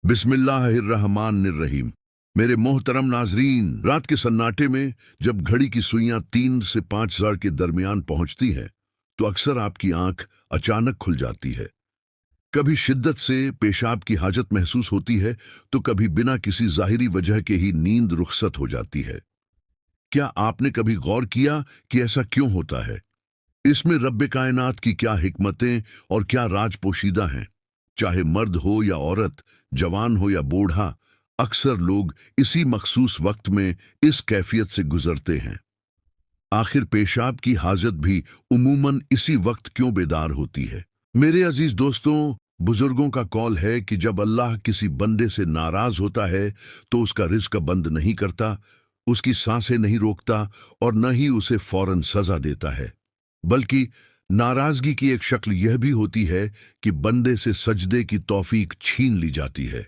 बिस्मिल्लाहिर्रहमानिर्रहीम। मेरे मोहतरम नाजरीन, रात के सन्नाटे में जब घड़ी की सुइयां 3 से 5,000 के दरमियान पहुंचती हैं, तो अक्सर आपकी आंख अचानक खुल जाती है। कभी शिद्दत से पेशाब की हाजत महसूस होती है, तो कभी बिना किसी जाहिरी वजह के ही नींद रुखसत हो जाती है। क्या आपने कभी गौर किया कि ऐसा क्यों होता है? इसमें रब्बे कायनात की क्या हिकमतें और क्या राज पोशीदा हैं? चाहे मर्द हो या औरत, जवान हो या बूढ़ा, अक्सर लोग इसी मखसूस वक्त में इस कैफियत से गुजरते हैं। आखिर पेशाब की हाजत भी उमूमन इसी वक्त क्यों बेदार होती है? मेरे अजीज दोस्तों, बुजुर्गों का कौल है कि जब अल्लाह किसी बंदे से नाराज होता है तो उसका रिज़्क बंद नहीं करता, उसकी सांसें नहीं रोकता और न ही उसे फौरन सजा देता है, बल्कि नाराजगी की एक शक्ल यह भी होती है कि बंदे से सजदे की तौफीक छीन ली जाती है।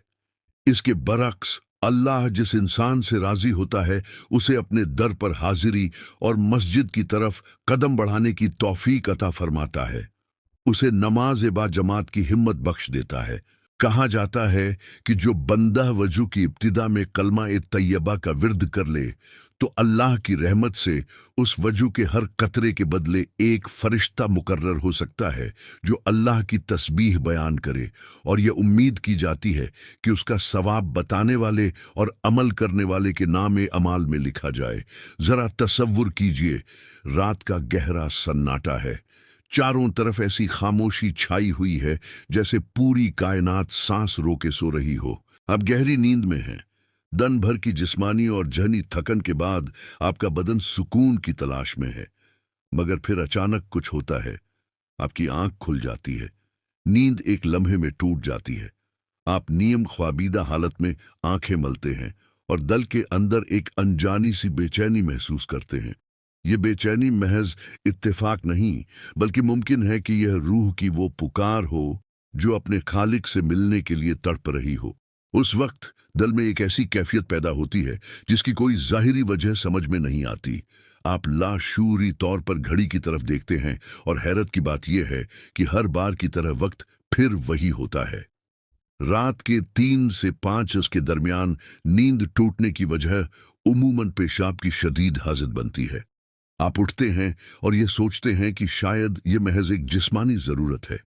इसके बरक्स अल्लाह जिस इंसान से राजी होता है, उसे अपने दर पर हाजिरी और मस्जिद की तरफ कदम बढ़ाने की तौफीक अता फरमाता है, उसे नमाज बा जमात की हिम्मत बख्श देता है। कहा जाता है कि जो बंदा वजू की इब्तिदा में कलमा ए तैयबा का विर्द कर ले, तो अल्लाह की रहमत से उस वजू के हर कतरे के बदले एक फरिश्ता मुकर्रर हो सकता है जो अल्लाह की तस्बीह बयान करे, और यह उम्मीद की जाती है कि उसका सवाब बताने वाले और अमल करने वाले के नाम अमाल में लिखा जाए। जरा तसव्वुर कीजिए, रात का गहरा सन्नाटा है, चारों तरफ ऐसी खामोशी छाई हुई है जैसे पूरी कायनात सांस रोके सो रही हो। आप गहरी नींद में हैं। दिन भर की जिस्मानी और जहनी थकन के बाद आपका बदन सुकून की तलाश में है, मगर फिर अचानक कुछ होता है। आपकी आंख खुल जाती है, नींद एक लम्हे में टूट जाती है। आप नियम ख्वाबीदा हालत में आंखें मलते हैं और दिल के अंदर एक अनजानी सी बेचैनी महसूस करते हैं। ये बेचैनी महज इत्तेफाक नहीं, बल्कि मुमकिन है कि यह रूह की वो पुकार हो जो अपने खालिक से मिलने के लिए तड़प रही हो। उस वक्त दिल में एक ऐसी कैफियत पैदा होती है जिसकी कोई जाहिरी वजह समझ में नहीं आती। आप लाशूरी तौर पर घड़ी की तरफ देखते हैं और हैरत की बात यह है कि हर बार की तरह वक्त फिर वही होता है। रात के 3 से 5 के दरमियान नींद टूटने की वजह उमूमन पेशाब की शदीद हाजत बनती है। आप उठते हैं और ये सोचते हैं कि शायद ये महज एक जिस्मानी जरूरत है।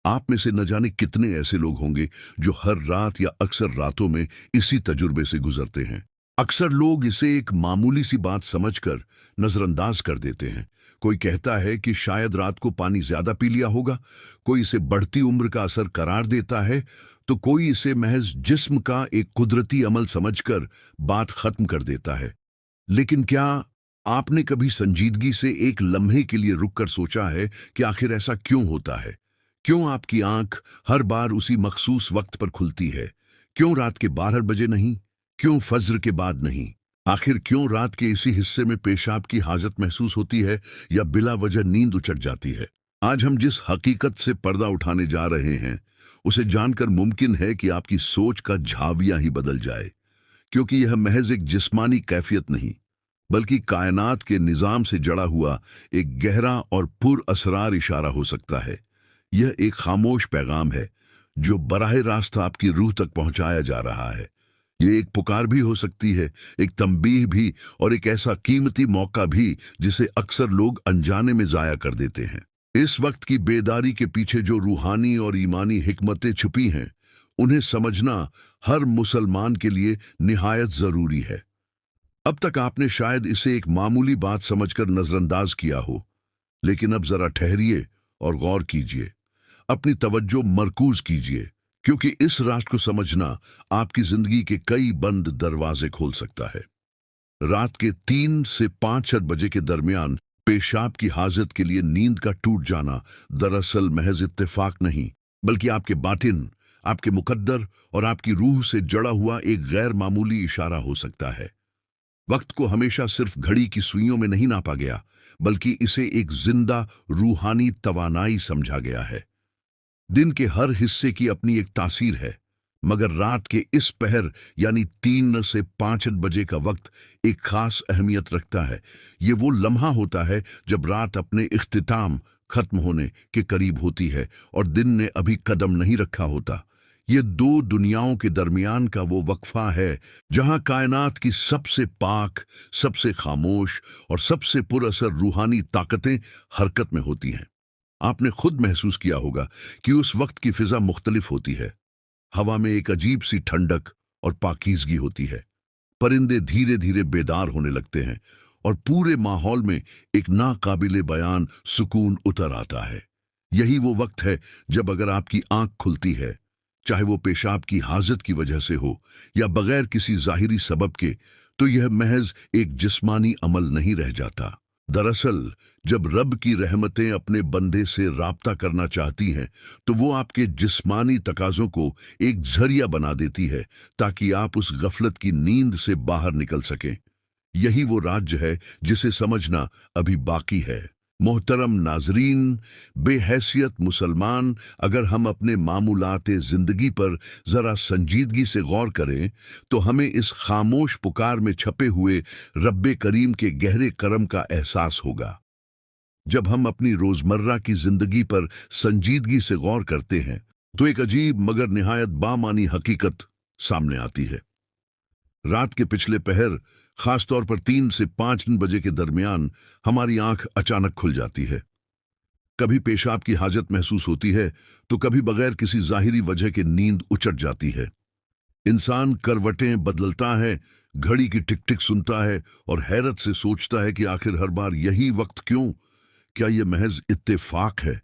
आप में से न जाने कितने ऐसे लोग होंगे जो हर रात या अक्सर रातों में इसी तजुर्बे से गुजरते हैं। अक्सर लोग इसे एक मामूली सी बात समझकर नजरअंदाज कर देते हैं। कोई कहता है कि शायद रात को पानी ज्यादा पी लिया होगा, कोई इसे बढ़ती उम्र का असर करार देता है, तो कोई इसे महज जिस्म का एक कुदरती अमल समझकर बात खत्म कर देता है। लेकिन क्या आपने कभी संजीदगी से एक लम्हे के लिए रुककर सोचा है कि आखिर ऐसा क्यों होता है? क्यों आपकी आंख हर बार उसी मखसूस वक्त पर खुलती है? क्यों रात के 12 बजे नहीं? क्यों फज्र के बाद नहीं? आखिर क्यों रात के इसी हिस्से में पेशाब की हाजत महसूस होती है या बिला वजह नींद उचट जाती है? आज हम जिस हकीकत से पर्दा उठाने जा रहे हैं, उसे जानकर मुमकिन है कि आपकी सोच का झाविया ही बदल जाए, क्योंकि यह महज एक जिस्मानी कैफियत नहीं, बल्कि कायनात के निजाम से जड़ा हुआ एक गहरा और पुर असरार इशारा हो सकता है। यह एक खामोश पैगाम है जो बराह रास्त आपकी रूह तक पहुंचाया जा रहा है। यह एक पुकार भी हो सकती है, एक तंबीह भी, और एक ऐसा कीमती मौका भी जिसे अक्सर लोग अनजाने में जाया कर देते हैं। इस वक्त की बेदारी के पीछे जो रूहानी और ईमानी हिकमतें छुपी हैं, उन्हें समझना हर मुसलमान के लिए निहायत जरूरी है। अब तक आपने शायद इसे एक मामूली बात समझकर नजरअंदाज किया हो, लेकिन अब जरा ठहरिए और गौर कीजिए, अपनी तवज्जो मरकूज कीजिए, क्योंकि इस राज को समझना आपकी जिंदगी के कई बंद दरवाजे खोल सकता है। रात के 3 से 5 बजे के दरमियान पेशाब की हाजत के लिए नींद का टूट जाना दरअसल महज इत्तेफाक नहीं, बल्कि आपके बातिन, आपके मुकद्दर और आपकी रूह से जड़ा हुआ एक गैर मामूली इशारा हो सकता है। वक्त को हमेशा सिर्फ घड़ी की सुइयों में नहीं नापा गया, बल्कि इसे एक जिंदा रूहानी तवानाई समझा गया है। दिन के हर हिस्से की अपनी एक तासीर है, मगर रात के इस पहर यानी 3 से 5 बजे का वक्त एक खास अहमियत रखता है। ये वो लम्हा होता है जब रात अपने इख्तिताम खत्म होने के करीब होती है और दिन ने अभी कदम नहीं रखा होता। ये दो दुनियाओं के दरमियान का वो वक्फा है जहां कायनात की सबसे पाक, सबसे खामोश और सबसे पुरअसर रूहानी ताकतें हरकत में होती हैं। आपने खुद महसूस किया होगा कि उस वक्त की फिजा मुख्तलिफ होती है। हवा में एक अजीब सी ठंडक और पाकीज़गी होती है। परिंदे धीरे धीरे बेदार होने लगते हैं और पूरे माहौल में एक नाकाबिले बयान सुकून उतर आता है। यही वो वक्त है जब अगर आपकी आंख खुलती है, चाहे वो पेशाब की हाजत की वजह से हो या बगैर किसी जाहिरी सबब के, तो यह महज एक जिस्मानी अमल नहीं रह जाता। दरअसल जब रब की रहमतें अपने बंदे से राब्ता करना चाहती हैं, तो वो आपके जिस्मानी तकाजों को एक जरिया बना देती है ताकि आप उस गफलत की नींद से बाहर निकल सकें। यही वो राज्य है जिसे समझना अभी बाकी है। मोहतरम नाजरीन, बेहैसियत मुसलमान, अगर हम अपने मामूलाते जिंदगी पर जरा संजीदगी से गौर करें तो हमें इस खामोश पुकार में छपे हुए रब्बे करीम के गहरे करम का एहसास होगा। जब हम अपनी रोजमर्रा की जिंदगी पर संजीदगी से गौर करते हैं तो एक अजीब मगर निहायत बामानी हकीकत सामने आती है। रात के पिछले पहर, खास तौर पर 3 से 5 बजे के दरमियान, हमारी आंख अचानक खुल जाती है। कभी पेशाब की हाजत महसूस होती है तो कभी बगैर किसी जाहिरी वजह के नींद उचट जाती है। इंसान करवटें बदलता है, घड़ी की टिक टिक सुनता है और हैरत से सोचता है कि आखिर हर बार यही वक्त क्यों? क्या यह महज इत्तेफाक है?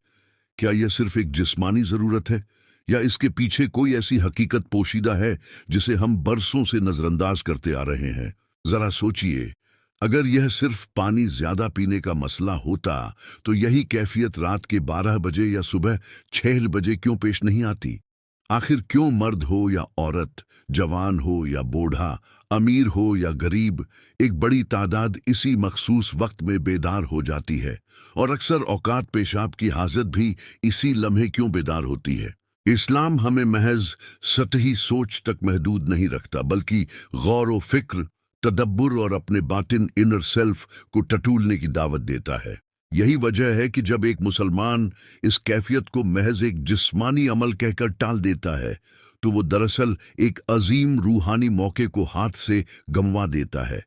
क्या यह सिर्फ एक जिस्मानी जरूरत है या इसके पीछे कोई ऐसी हकीकत पोशीदा है जिसे हम बरसों से नजरअंदाज करते आ रहे हैं? जरा सोचिए, अगर यह सिर्फ पानी ज्यादा पीने का मसला होता तो यही कैफियत रात के 12 बजे या सुबह 6 बजे क्यों पेश नहीं आती? आखिर क्यों मर्द हो या औरत, जवान हो या बूढ़ा, अमीर हो या गरीब, एक बड़ी तादाद इसी मखसूस वक्त में बेदार हो जाती है और अक्सर औकात पेशाब की हाजत भी इसी लम्हे क्यों बेदार होती है? इस्लाम हमें महज सतही सोच तक महदूद नहीं रखता, बल्कि गौर व फिक्र, तदब्बुर और अपने बातिन इनर सेल्फ को टटूलने की दावत देता है। यही वजह है कि जब एक मुसलमान इस कैफियत को महज एक जिस्मानी अमल कहकर टाल देता है तो वो दरअसल एक अजीम रूहानी मौके को हाथ से गंवा देता है।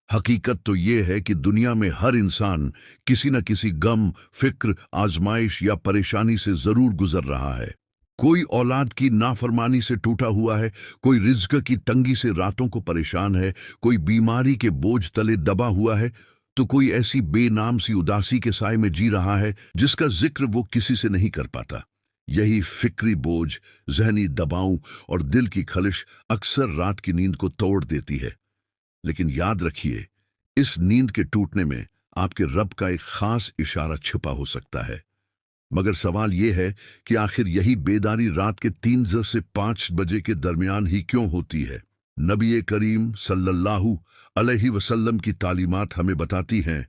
हकीकत तो ये है कि दुनिया में हर इंसान किसी न किसी गम, फिक्र, आजमाइश या परेशानी से जरूर गुजर रहा है। कोई औलाद की नाफरमानी से टूटा हुआ है, कोई रिज्क की तंगी से रातों को परेशान है, कोई बीमारी के बोझ तले दबा हुआ है, तो कोई ऐसी बेनाम सी उदासी के साए में जी रहा है जिसका जिक्र वो किसी से नहीं कर पाता। यही फिक्री बोझ, जहनी दबाव और दिल की खलिश अक्सर रात की नींद को तोड़ देती है। लेकिन याद रखिए, इस नींद के टूटने में आपके रब का एक खास इशारा छिपा हो सकता है। मगर सवाल यह है कि आखिर यही बेदारी रात के 3 से 5 बजे के दरमियान ही क्यों होती है? नबी करीम सल्लल्लाहु अलैहि वसल्लम की तालीमात हमें बताती हैं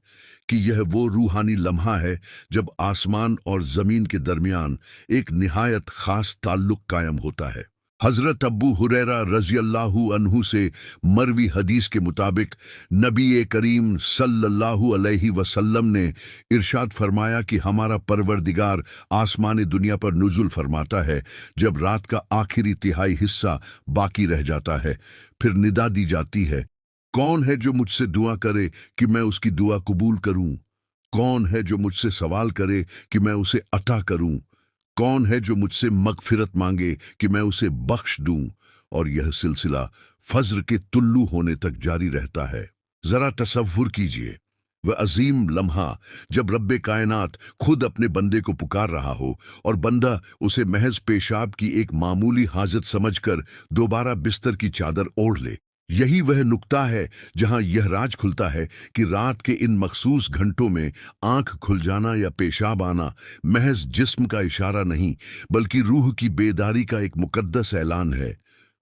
कि यह वो रूहानी लम्हा है जब आसमान और जमीन के दरमियान एक निहायत खास ताल्लुक कायम होता है। हजरत अब्बू हुरैरा रजी अल्लाहु अन्हु से मरवी हदीस के मुताबिक नबी करीम सल्लल्लाहु अलैहि वसल्लम ने इरशाद फरमाया कि हमारा परवरदिगार आसमान दुनिया पर नुज़ुल फरमाता है जब रात का आखिरी तिहाई हिस्सा बाकी रह जाता है। फिर निदा दी जाती है, कौन है जो मुझसे दुआ करे कि मैं उसकी दुआ कबूल करूं? कौन है जो मुझसे सवाल करे कि मैं उसे अता करूं? कौन है जो मुझसे मगफिरत मांगे कि मैं उसे बख्श दूं? और यह सिलसिला फज्र के तुल्लू होने तक जारी रहता है। जरा तसव्वुर कीजिए, वह अजीम लम्हा जब रब्बे कायनात खुद अपने बंदे को पुकार रहा हो और बंदा उसे महज पेशाब की एक मामूली हाजत समझकर दोबारा बिस्तर की चादर ओढ़ ले। यही वह नुक्ता है जहां यह राज खुलता है कि रात के इन मखसूस घंटों में आंख खुल जाना या पेशाब आना महज जिस्म का इशारा नहीं, बल्कि रूह की बेदारी का एक मुकद्दस ऐलान है।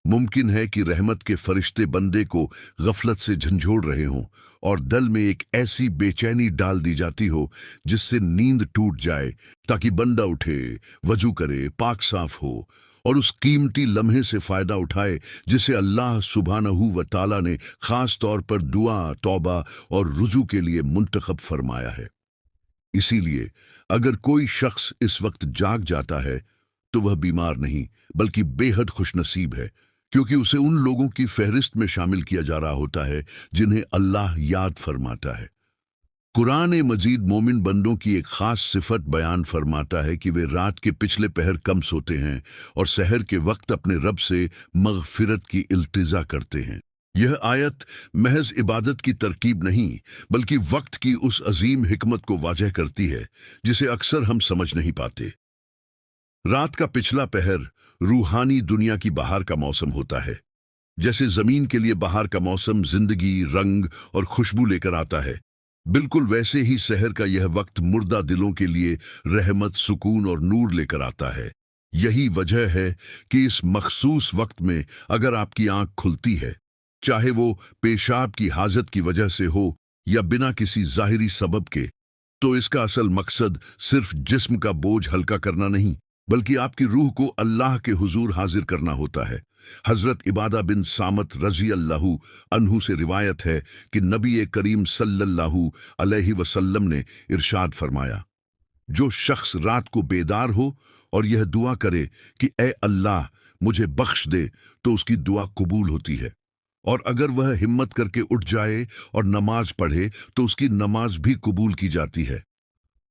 मुमकिन है कि रहमत के फरिश्ते बंदे को गफलत से झंझोड़ रहे हों और दिल में एक ऐसी बेचैनी डाल दी जाती हो जिससे नींद टूट जाए, ताकि बंदा उठे, वजू करे, पाक साफ हो और उस कीमती लम्हे से फायदा उठाए जिसे अल्लाह सुब्हानहू व ताला ने खास तौर पर दुआ, तौबा और रुजू के लिए मुंतखब फरमाया है। इसीलिए अगर कोई शख्स इस वक्त जाग जाता है तो वह बीमार नहीं बल्कि बेहद खुशनसीब है, क्योंकि उसे उन लोगों की फहरिस्त में शामिल किया जा रहा होता है जिन्हें अल्लाह याद फरमाता है। कुरान मजीद मोमिन बंदों की एक खास सिफत बयान फरमाता है कि वे रात के पिछले पहर कम सोते हैं और सहर के वक्त अपने रब से मगफिरत की इल्तिजा करते हैं। यह आयत महज इबादत की तरकीब नहीं बल्कि वक्त की उस अजीम हिकमत को वाजह करती है जिसे अक्सर हम समझ नहीं पाते। रात का पिछला पहर रूहानी दुनिया की बहार का मौसम होता है। जैसे जमीन के लिए बहार का मौसम जिंदगी, रंग और खुशबू लेकर आता है, बिल्कुल वैसे ही सहर का यह वक्त मुर्दा दिलों के लिए रहमत, सुकून और नूर लेकर आता है। यही वजह है कि इस मखसूस वक्त में अगर आपकी आंख खुलती है, चाहे वो पेशाब की हाजत की वजह से हो या बिना किसी जाहिरी सबब के, तो इसका असल मकसद सिर्फ जिस्म का बोझ हल्का करना नहीं बल्कि आपकी रूह को अल्लाह के हुजूर हाजिर करना होता है। हजरत इबादा बिन सामत रजी अल्लाहु अन्हु से रिवायत है कि नबी करीम सल्लल्लाहु अलैहि वसल्लम ने इरशाद फरमाया, जो शख्स रात को बेदार हो और यह दुआ करे कि ए अल्लाह मुझे बख्श दे, तो उसकी दुआ कबूल होती है। और अगर वह हिम्मत करके उठ जाए और नमाज पढ़े तो उसकी नमाज भी कबूल की जाती है।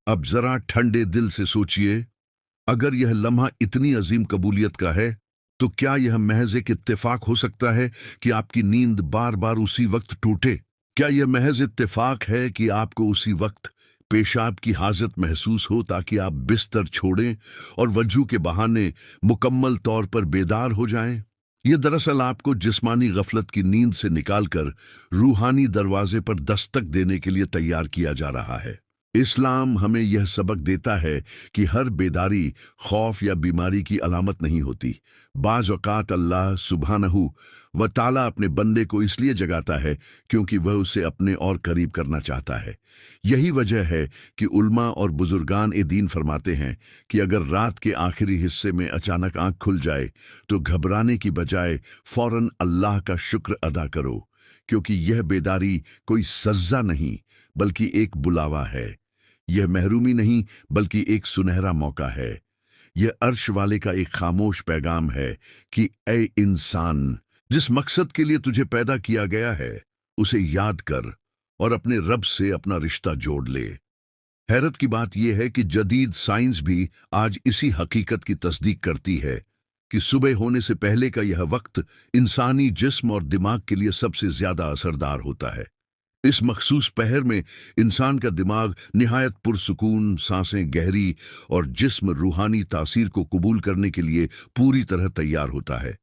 अब जरा ठंडे दिल से सोचिए, अगर यह लम्हा इतनी अजीम कबूलियत का है तो क्या यह महज एक इत्तेफाक हो सकता है कि आपकी नींद बार बार उसी वक्त टूटे? क्या यह महज इत्तेफाक है कि आपको उसी वक्त पेशाब की हाजत महसूस हो ताकि आप बिस्तर छोड़ें और वजू के बहाने मुकम्मल तौर पर बेदार हो जाएं? यह दरअसल आपको जिस्मानी गफलत की नींद से निकालकर रूहानी दरवाजे पर दस्तक देने के लिए तैयार किया जा रहा है। इस्लाम हमें यह सबक देता है कि हर बेदारी खौफ या बीमारी की अलामत नहीं होती। बाज़ औक़ात अल्लाह सुब्हानहू व ताला अपने बंदे को इसलिए जगाता है क्योंकि वह उसे अपने और करीब करना चाहता है। यही वजह है कि उल्मा और बुजुर्गान ए दीन फरमाते हैं कि अगर रात के आखिरी हिस्से में अचानक आंख खुल जाए तो घबराने की बजाय फौरन अल्लाह का शुक्र अदा करो, क्योंकि यह बेदारी कोई सज़ा नहीं बल्कि एक बुलावा है। यह महरूमी नहीं बल्कि एक सुनहरा मौका है। यह अर्श वाले का एक खामोश पैगाम है कि ए इंसान, जिस मकसद के लिए तुझे पैदा किया गया है उसे याद कर और अपने रब से अपना रिश्ता जोड़ ले। हैरत की बात यह है कि जदीद साइंस भी आज इसी हकीकत की तस्दीक करती है कि सुबह होने से पहले का यह वक्त इंसानी जिस्म और दिमाग के लिए सबसे ज्यादा असरदार होता है। इस मखसूस पहर में इंसान का दिमाग निहायत पुरसुकून, सांसें गहरी और जिस्म रूहानी तासीर को कबूल करने के लिए पूरी तरह तैयार होता है।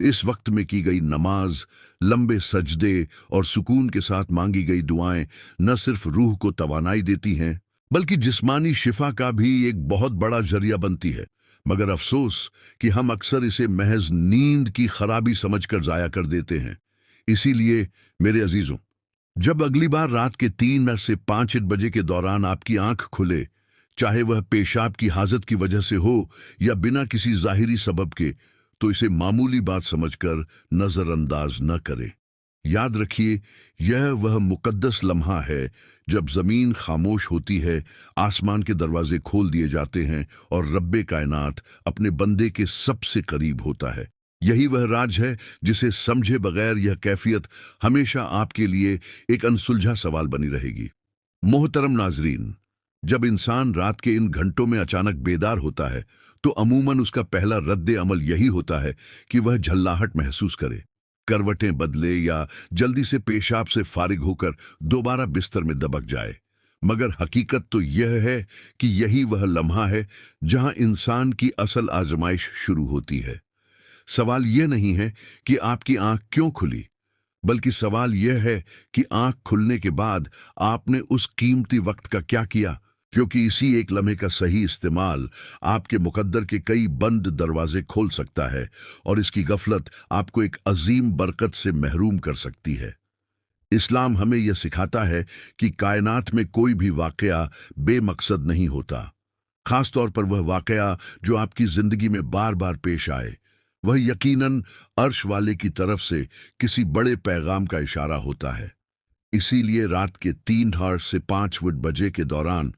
इस वक्त में की गई नमाज, लंबे सजदे और सुकून के साथ मांगी गई दुआएं न सिर्फ रूह को तवानाई देती हैं बल्कि जिस्मानी शिफा का भी एक बहुत बड़ा जरिया बनती है। मगर अफसोस कि हम अक्सर इसे महज नींद की खराबी समझकर जाया कर देते हैं। इसीलिए मेरे अजीजों, जब अगली बार रात के 3 से 5 बजे के दौरान आपकी आंख खुले, चाहे वह पेशाब की हाजत की वजह से हो या बिना किसी जाहिरी सबब के, तो इसे मामूली बात समझकर नजरअंदाज न करें। याद रखिए, यह वह मुकद्दस लम्हा है जब जमीन खामोश होती है, आसमान के दरवाजे खोल दिए जाते हैं और रब्बे कायनात अपने बंदे के सबसे करीब होता है। यही वह राज है जिसे समझे बगैर यह कैफियत हमेशा आपके लिए एक अनसुलझा सवाल बनी रहेगी। मोहतरम नाजरीन, जब इंसान रात के इन घंटों में अचानक बेदार होता है तो अमूमन उसका पहला रद्द अमल यही होता है कि वह झल्लाहट महसूस करे, करवटें बदले या जल्दी से पेशाब से फारिग होकर दोबारा बिस्तर में दबक जाए। मगर हकीकत तो यह है कि यही वह लम्हा है जहां इंसान की असल आजमाइश शुरू होती है। सवाल यह नहीं है कि आपकी आंख क्यों खुली, बल्कि सवाल यह है कि आंख खुलने के बाद आपने उस कीमती वक्त का क्या किया, क्योंकि इसी एक लम्हे का सही इस्तेमाल आपके मुकद्दर के कई बंद दरवाजे खोल सकता है और इसकी गफलत आपको एक अजीम बरकत से महरूम कर सकती है। इस्लाम हमें यह सिखाता है कि कायनात में कोई भी वाकया बेमकसद नहीं होता, खास तौर पर वह वाकया जो आपकी जिंदगी में बार बार पेश आए। वह यकीनन अर्श वाले की तरफ से किसी बड़े पैगाम का इशारा होता है। इसीलिए रात के 3 से 5 बजे के दौरान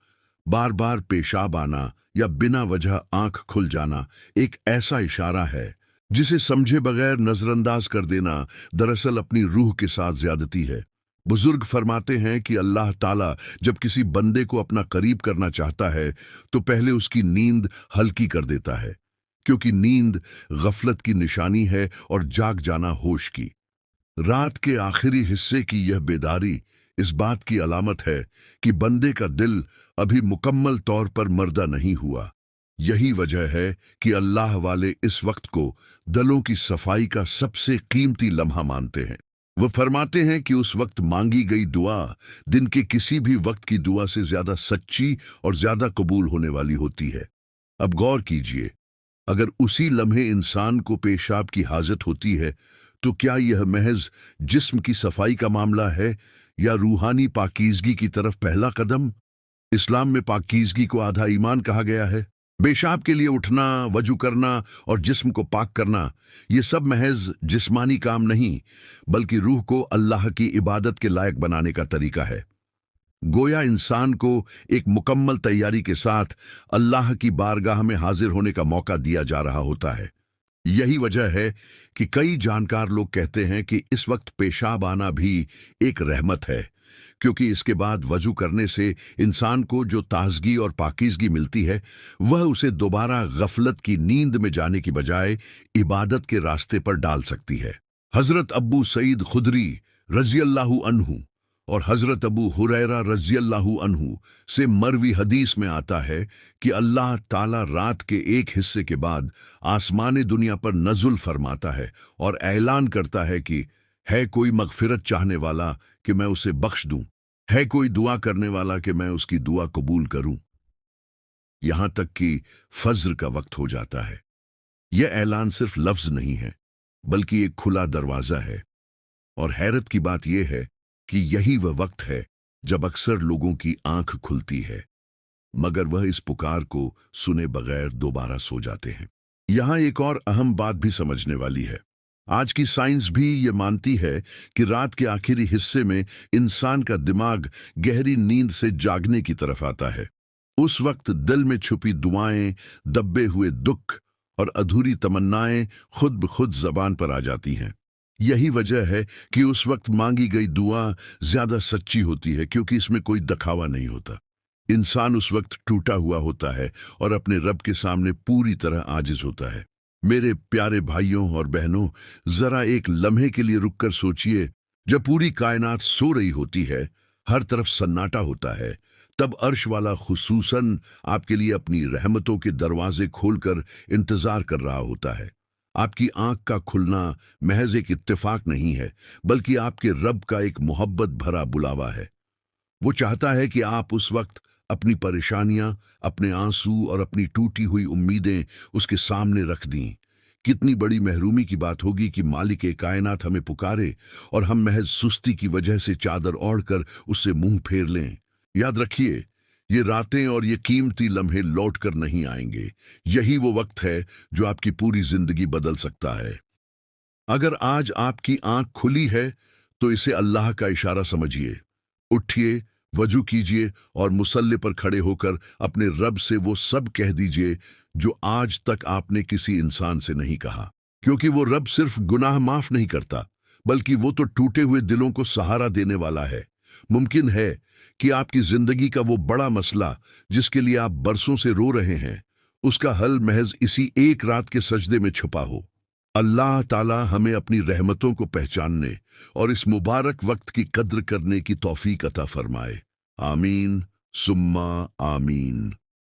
बार बार पेशाब आना या बिना वजह आंख खुल जाना एक ऐसा इशारा है जिसे समझे बगैर नजरअंदाज कर देना दरअसल अपनी रूह के साथ ज्यादती है। बुजुर्ग फरमाते हैं कि अल्लाह ताला जब किसी बंदे को अपना करीब करना चाहता है तो पहले उसकी नींद हल्की कर देता है, क्योंकि नींद गफलत की निशानी है और जाग जाना होश की। रात के आखिरी हिस्से की यह बेदारी इस बात की अलामत है कि बंदे का दिल अभी मुकम्मल तौर पर मर्दा नहीं हुआ। यही वजह है कि अल्लाह वाले इस वक्त को दिलों की सफाई का सबसे कीमती लम्हा मानते हैं। वो फरमाते हैं कि उस वक्त मांगी गई दुआ दिन के किसी भी वक्त की दुआ से ज्यादा सच्ची और ज्यादा कबूल होने वाली होती है। अब गौर कीजिए, अगर उसी लम्हे इंसान को पेशाब की हाजत होती है तो क्या यह महज जिस्म की सफाई का मामला है या रूहानी पाकीज़गी की तरफ पहला कदम? इस्लाम में पाकीज़गी को आधा ईमान कहा गया है। पेशाब के लिए उठना, वजू करना और जिस्म को पाक करना, ये सब महज जिस्मानी काम नहीं बल्कि रूह को अल्लाह की इबादत के लायक बनाने का तरीका है। गोया इंसान को एक मुकम्मल तैयारी के साथ अल्लाह की बारगाह में हाजिर होने का मौका दिया जा रहा होता है। यही वजह है कि कई जानकार लोग कहते हैं कि इस वक्त पेशाब आना भी एक रहमत है, क्योंकि इसके बाद वजू करने से इंसान को जो ताजगी और पाकीज़गी मिलती है वह उसे दोबारा गफलत की नींद में जाने की बजाय इबादत के रास्ते पर डाल सकती है। हजरत अबू सईद खुदरी रज़ियल्लाहु अन्हु और हजरत अबू हुरैरा रज़ियल्लाहु अन्हु से मरवी हदीस में आता है कि अल्लाह ताला रात के एक हिस्से के बाद आसमान दुनिया पर नजुल फरमाता है और ऐलान करता है कि है कोई मगफिरत चाहने वाला कि मैं उसे बख्श दूं, है कोई दुआ करने वाला कि मैं उसकी दुआ कबूल करूं। यहां तक कि फज्र का वक्त हो जाता है। यह ऐलान सिर्फ लफ्ज नहीं है बल्कि एक खुला दरवाजा है। और हैरत की बात यह है कि यही वह वक्त है जब अक्सर लोगों की आंख खुलती है, मगर वह इस पुकार को सुने बगैर दोबारा सो जाते हैं। यहां एक और अहम बात भी समझने वाली है। आज की साइंस भी ये मानती है कि रात के आखिरी हिस्से में इंसान का दिमाग गहरी नींद से जागने की तरफ आता है। उस वक्त दिल में छुपी दुआएं, दबे हुए दुख और अधूरी तमन्नाएं खुद ब खुद जबान पर आ जाती हैं। यही वजह है कि उस वक्त मांगी गई दुआ ज्यादा सच्ची होती है, क्योंकि इसमें कोई दिखावा नहीं होता। इंसान उस वक्त टूटा हुआ होता है और अपने रब के सामने पूरी तरह आजिज होता है। मेरे प्यारे भाइयों और बहनों, जरा एक लम्हे के लिए रुककर सोचिए, जब पूरी कायनात सो रही होती है, हर तरफ सन्नाटा होता है, तब अर्श वाला खुसूसन आपके लिए अपनी रहमतों के दरवाजे खोलकर इंतजार कर रहा होता है। आपकी आंख का खुलना महज एक इत्तेफाक नहीं है बल्कि आपके रब का एक मोहब्बत भरा बुलावा है। वो चाहता है कि आप उस वक्त अपनी परेशानियां, अपने आंसू और अपनी टूटी हुई उम्मीदें उसके सामने रख दी। कितनी बड़ी महरूमी की बात होगी कि मालिक कायनात हमें पुकारे और हम महज सुस्ती की वजह से चादर ओढ़कर उससे मुंह फेर लें। याद रखिए, ये रातें और ये कीमती लम्हे लौट कर नहीं आएंगे। यही वो वक्त है जो आपकी पूरी जिंदगी बदल सकता है। अगर आज आपकी आंख खुली है तो इसे अल्लाह का इशारा समझिए। उठिए, वजू कीजिए और मुसल्ले पर खड़े होकर अपने रब से वो सब कह दीजिए जो आज तक आपने किसी इंसान से नहीं कहा, क्योंकि वो रब सिर्फ गुनाह माफ नहीं करता बल्कि वो तो टूटे हुए दिलों को सहारा देने वाला है। मुमकिन है कि आपकी जिंदगी का वो बड़ा मसला जिसके लिए आप बरसों से रो रहे हैं, उसका हल महज इसी एक रात के सजदे में छुपा हो। अल्लाह ताला हमें अपनी रहमतों को पहचानने और इस मुबारक वक्त की कद्र करने की तौफीक अता फरमाए। आमीन सुम्मा आमीन।